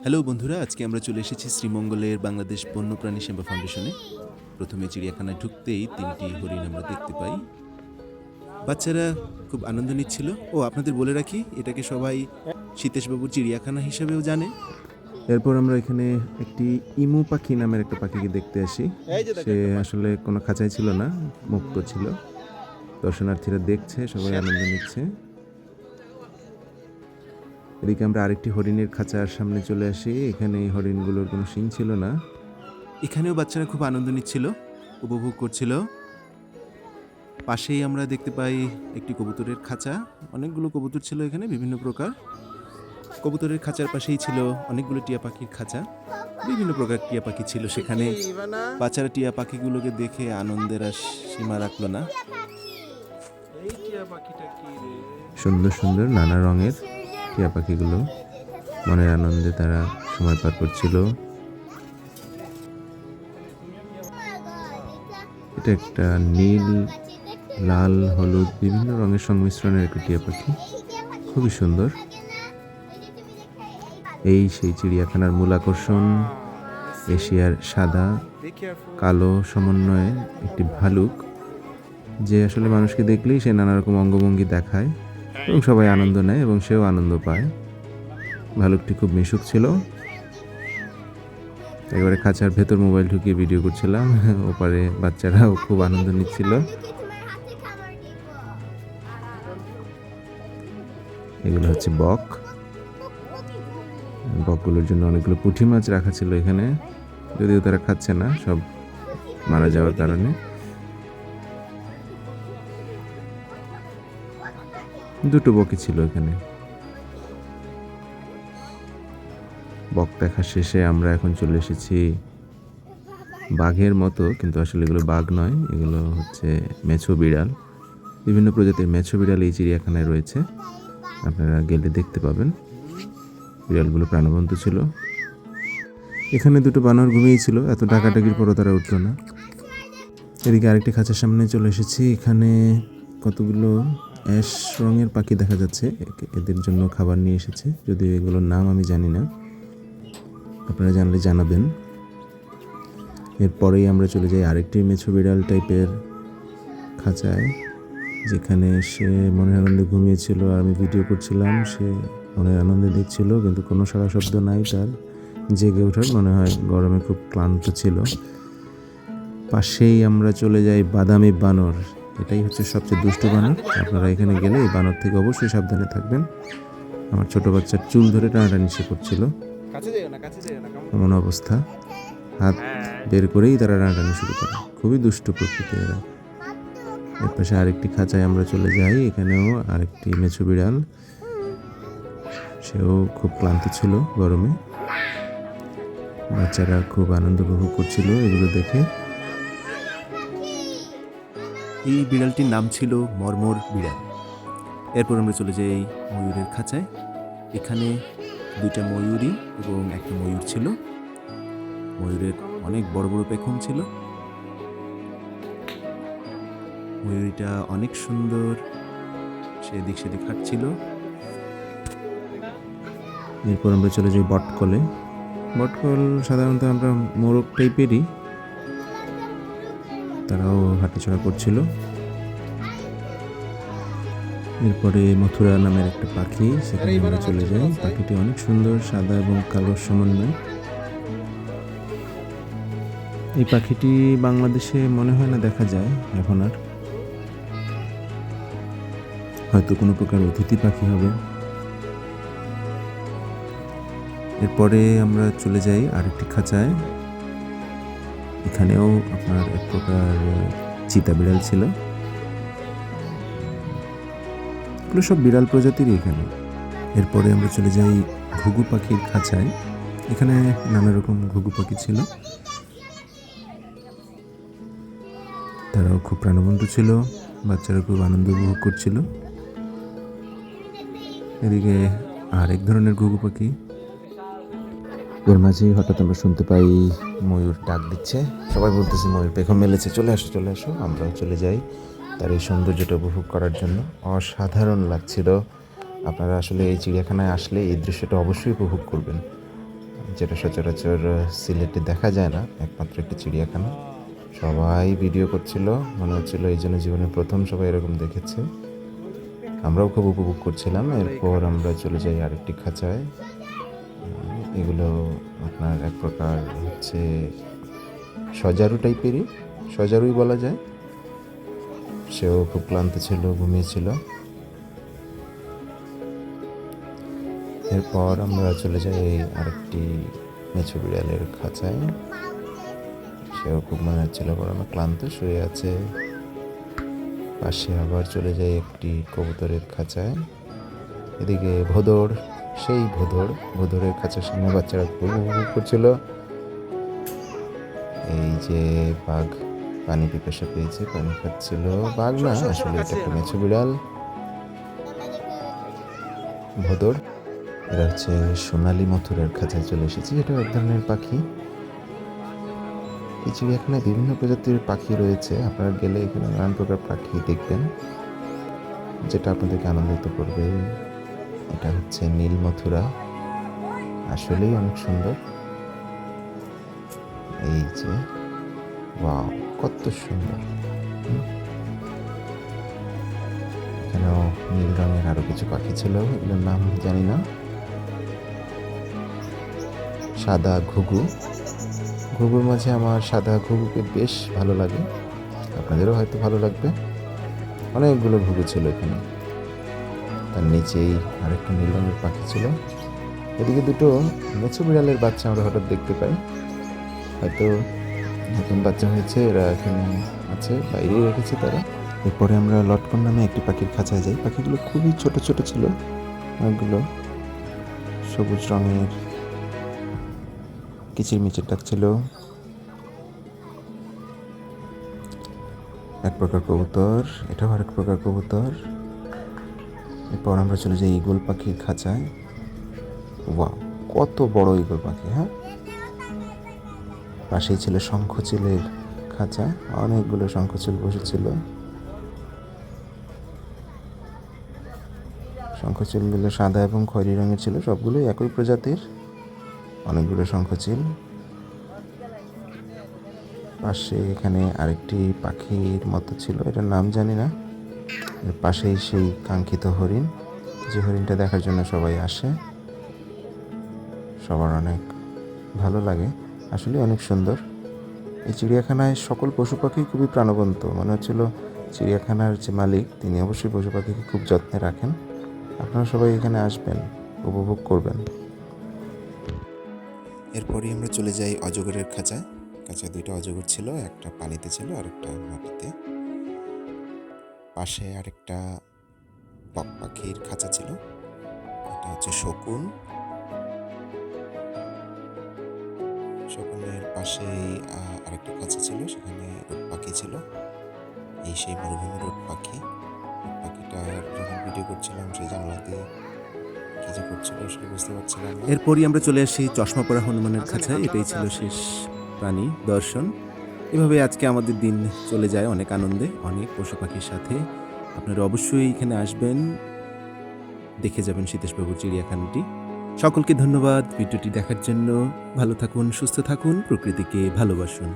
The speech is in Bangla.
হ্যালো বন্ধুরা, আজকে আমরা চলে এসেছি শ্রীমঙ্গলের বাংলাদেশ বন্যপ্রাণী সেবা ফাউন্ডেশনে। প্রথমে চিড়িয়াখানায় ঢুকতেই ৩টি হরিণ আমরা দেখতে পাই। বাচ্চারা খুব আনন্দ নিচ্ছিল। আপনাদের বলে রাখি, এটাকে সবাই সীতেশবাবুর চিড়িয়াখানা হিসেবেও জানে। এরপর আমরা এখানে একটি ইমু পাখি নামের একটা পাখিকে দেখতে আসি। সে আসলে কোনো খাঁচাই ছিল না, মুক্ত ছিল। দর্শনার্থীরা দেখছে, সবাই আনন্দ নিচ্ছে। এদিকে আমরা আরেকটি হরিণের খাঁচার সামনে চলে আসি। এখানে এই হরিণগুলোর কোনো শিং ছিল না। এখানেও বাচ্চারা খুব আনন্দ নিচ্ছিল, উপভোগ করছিল। পাশেই আমরা দেখতে পাই একটি কবুতরের খাঁচা। অনেকগুলো কবুতর ছিল এখানে, বিভিন্ন প্রকার। কবুতরের খাঁচার পাশেই ছিল অনেকগুলো টিয়া পাখির খাঁচা। বিভিন্ন প্রকার টিয়া পাখি ছিল সেখানে। বাচ্চারা টিয়া পাখিগুলোকে দেখে আনন্দের আর সীমা রাখলো না। সুন্দর সুন্দর নানা রঙের টিয়া পাখিগুলো মনের আনন্দে তারা সময় পার করছিল। এটা একটা নীল, লাল, হলুদ বিভিন্ন রঙের সংমিশ্রণের একটা টিয়া পাখি, খুবই সুন্দর। এই সেই চিড়িয়াখানার মূল আকর্ষণ, এশিয়ার সাদা কালো সমন্বয়ে একটি ভালুক, যে আসলে মানুষকে দেখলেই সে নানা রকম অঙ্গভঙ্গি দেখায় এবং সবাই আনন্দ নেয় এবং সেও আনন্দ পায়। ভালুকটি খুব মিশুক ছিল। একেবারে খাঁচার ভেতর মোবাইল ঢুকিয়ে ভিডিও করছিলাম, ওপারে বাচ্চারাও খুব আনন্দ নিচ্ছিল। এগুলো হচ্ছে বক। বকগুলোর জন্য অনেকগুলো পুঁটি মাছ রাখা ছিল এখানে, যদিও তারা খাচ্ছে না, সব মারা যাওয়ার কারণে। দুটো বকই ছিল এখানে। বক দেখা শেষে আমরা এখন চলে এসেছি বাঘের মতো, কিন্তু আসলে এগুলো বাঘ নয়, এগুলো হচ্ছে মেছো বিড়াল। বিভিন্ন প্রজাতির মেছো বিড়াল এই চিড়িয়াখানায় রয়েছে, আপনারা গেলে দেখতে পাবেন। বিড়ালগুলো প্রাণবন্ত ছিল। এখানে দুটো বানর ঘুমিয়েছিল, এত ডাকাডাকির পরও তারা উঠলো না। এদিকে আরেকটি খাঁচার সামনে চলে এসেছি। এখানে কতগুলো অ্যাশ রঙের পাখি দেখা যাচ্ছে, এদের জন্য খাবার নিয়ে এসেছে, যদিও এগুলোর নাম আমি জানি না, আপনারা জানলে জানাবেন। এরপরেই আমরা চলে যাই আরেকটি মেছো বিড়াল টাইপের খাঁচায়, যেখানে সে মনের আনন্দে ঘুমিয়েছিল আর আমি ভিডিও করছিলাম। সে মনের আনন্দে দেখছিল, কিন্তু কোনো সাড়া শব্দ নাই তার জেগে ওঠার। মনে হয় গরমে খুব ক্লান্ত ছিল। পাশেই আমরা চলে যাই বাদামি বানর। এটাই হচ্ছে সবচেয়ে দুষ্টু বানর। আপনারা এখানে গেলে এই বানর থেকে অবশ্যই সাবধানে থাকবেন। আমার ছোট বাচ্চার চুল ধরে টানাটানি সে করছিল, এমন অবস্থা। হাত বের করেই তারা টানাটানি শুরু করে। খুবই দুষ্ট প্রকৃতির এরা। এর পাশে আরেকটি খাঁচায় আমরা চলে যাই। এখানেও আরেকটি মেছো বিড়াল, সেও খুব ক্লান্ত ছিল গরমে। বাচ্চারা খুব আনন্দ উপভোগ করছিল এগুলো দেখে। এই বিড়ালটির নাম ছিল মর্মর বিড়াল। এরপর আমরা চলে যাই ময়ূরের খাঁচায়। এখানে দুইটা ময়ূরী এবং একটা ময়ূর ছিল। ময়ূরের অনেক বড় বড় পেখম ছিল। ময়ূরীটা অনেক সুন্দর, সে এদিক সেদিক হাঁটছিল। এরপর আমরা চলে যাই বটকলে। বটকল সাধারণত আমরা মোরগ টাইপেরই, তারাও হাঁটাচলা করছিল। এরপরে মথুরা নামের একটা পাখি, সেখানে আমরা চলে যাই। পাখিটি অনেক সুন্দর, সাদা এবং কালোর সমন্বয়। এই পাখিটি বাংলাদেশে মনে হয় না দেখা যায় এখন আর, হয়তো কোনো প্রকার অতিথি পাখি হবে। এরপরে আমরা চলে যাই আরেকটি খাঁচায়। এখানেও আপনার এক প্রকার চিতা বিড়াল ছিল। এগুলো সব বিড়াল প্রজাতিরই এখানে। এরপরে আমরা চলে যাই ঘুঘু পাখির খাঁচায়। এখানে নানা রকম ঘুঘু পাখি ছিল, তারাও খুব প্রাণবন্ত ছিল। বাচ্চারা খুব আনন্দ উপভোগ করছিল। এদিকে আরেক ধরনের ঘুঘু পাখি। এর মাঝেই হঠাৎ আমরা শুনতে পাই ময়ূর ডাক দিচ্ছে। সবাই বলতেছে ময়ূর পেখম মেলেছে, চলে আসো চলে আসো। আমরাও চলে যাই তার এই সৌন্দর্যটা উপভোগ করার জন্য। অসাধারণ লাগছিল। আপনারা আসলে এই চিড়িয়াখানায় আসলে এই দৃশ্যটা অবশ্যই উপভোগ করবেন। যেটা সচরাচর সিলেটে দেখা যায় না, একমাত্র একটি চিড়িয়াখানা। সবাই ভিডিও করছিল, মনে হচ্ছিল এই জন্য জীবনে প্রথম সবাই এরকম দেখেছে। আমরাও খুব উপভোগ করছিলাম। এরপর আমরা চলে যাই আরেকটি খাঁচায়। এগুলো আপনার এক প্রকার হচ্ছে সজারু টাইপেরই, সজারুই বলা যায়। সেও খুব ক্লান্ত ছিল, ঘুমিয়েছিল। এরপর আমরা চলে যাই আরেকটি মেছো বিড়ালের খাঁচায়। সেও খুব মনে হচ্ছিল বড় ক্লান্ত, শুয়ে আছে। পাশে আবার চলে যাই একটি কবুতরের খাঁচায়। এদিকে ভোঁদড়, সেই ভোঁদড়ের খাঁচার সামনে বাচ্চারা খুব উপভোগ করছিল। এই যে বাঘ পানি পিপাসা পেয়েছে, পানি খাচ্ছিল। বাঘ না, আসলে এটা একটা মেছো বিড়াল, ভোঁদড়। এরা হচ্ছে সোনালী মথুরার খাঁচায় চলে এসেছি। এটা এক ধরনের পাখি। এই চিড়িয়াখানায় বিভিন্ন প্রজাতির পাখি রয়েছে। আপনারা গেলে এখানে নানান প্রকার পাখি দেখবেন, যেটা আপনাদেরকে আনন্দিত করবে। এটা হচ্ছে নীল মথুরা, আসলেই অনেক সুন্দর। এই যে ওয়াও, কত সুন্দর। এখানেও নীল রঙের আরো কিছু পাখি ছিল, এগুলোর নাম জানি না। সাদা ঘুঘু, ঘুঘুর মাঝে আমার সাদা ঘুঘুকে বেশ ভালো লাগে, আপনাদেরও হয়তো ভালো লাগবে। অনেকগুলো ঘুঘু ছিল এখানে। তার নিচেই আরেকটা নীল রঙের পাখি ছিল। এদিকে দুটো মেছো বিড়ালের বাচ্চা আমরা হঠাৎ দেখতে পাই, হয়তো নতুন বাচ্চা হয়েছে, এরা এখানে আছে, বাইরেই রেখেছে তারা। এরপরে আমরা লটকন নামে একটি পাখির খাঁচায় যাই। পাখিগুলো খুবই ছোট ছোট ছিল, অনেকগুলো সবুজ রঙের, কিচিরমিচির ডাকছিল। এক প্রকার কবুতর, এটাও আরেক প্রকার কবুতর। এরপর আমরা চলে যাই ঈগল পাখির খাঁচায়। ওয়াও, কত বড় ঈগল পাখি! হ্যাঁ, পাশেই ছিল শঙ্খচিলের খাঁচা, অনেকগুলো শঙ্খচিল বসেছিল। শঙ্খচিলগুলো সাদা এবং খয়েরি রঙের ছিল, সবগুলোই একই প্রজাতির, অনেকগুলো শঙ্খচিল। পাশে এখানে আরেকটি পাখির মতো ছিল, এটার নাম জানি না। এর পাশেই সেই কাঙ্ক্ষিত হরিণ, যে হরিণটা দেখার জন্য সবাই আসে, সবার অনেক ভালো লাগে, আসলে অনেক সুন্দর। এই চিড়িয়াখানায় সকল পশু পাখি খুবই প্রাণবন্ত, মনে হচ্ছিল চিড়িয়াখানার যে মালিক তিনি অবশ্যই পশু পাখিকে খুব যত্নে রাখেন। আপনারা সবাই এখানে আসবেন, উপভোগ করবেন। এরপরই আমরা চলে যাই অজগরের খাঁচায়। খাঁচায় দুইটা অজগর ছিল, একটা পানিতে ছিল আর একটা মাটিতে। পাশে আরেকটা বক পাখির খাঁচা ছিল, এটা হচ্ছে শকুন। শকুনের পাশেই আরেকটা খাঁচা ছিল, সেখানে উট পাখি ছিল। এই সেই মরুভূমির উট পাখি। উট পাখিটার যখন ভিডিও করছিলাম, সেই জানলা দিয়ে কি যে করছিল আসলে বুঝতে পারছিলাম না। এরপরই আমরা চলে আসি চশমা পরা হনুমানের খাঁচায়। এটাই ছিল শেষ প্রাণী দর্শন। এভাবে আজকে আমাদের দিন চলে যায় অনেক আনন্দে, অনেক পশু পাখির সাথে। আপনারা অবশ্যই এখানে আসবেন, দেখে যাবেন সীতেশবাবুর চিড়িয়াখানাটি। সকলকে ধন্যবাদ ভিডিওটি দেখার জন্য। ভালো থাকুন, সুস্থ থাকুন, প্রকৃতিকে ভালোবাসুন।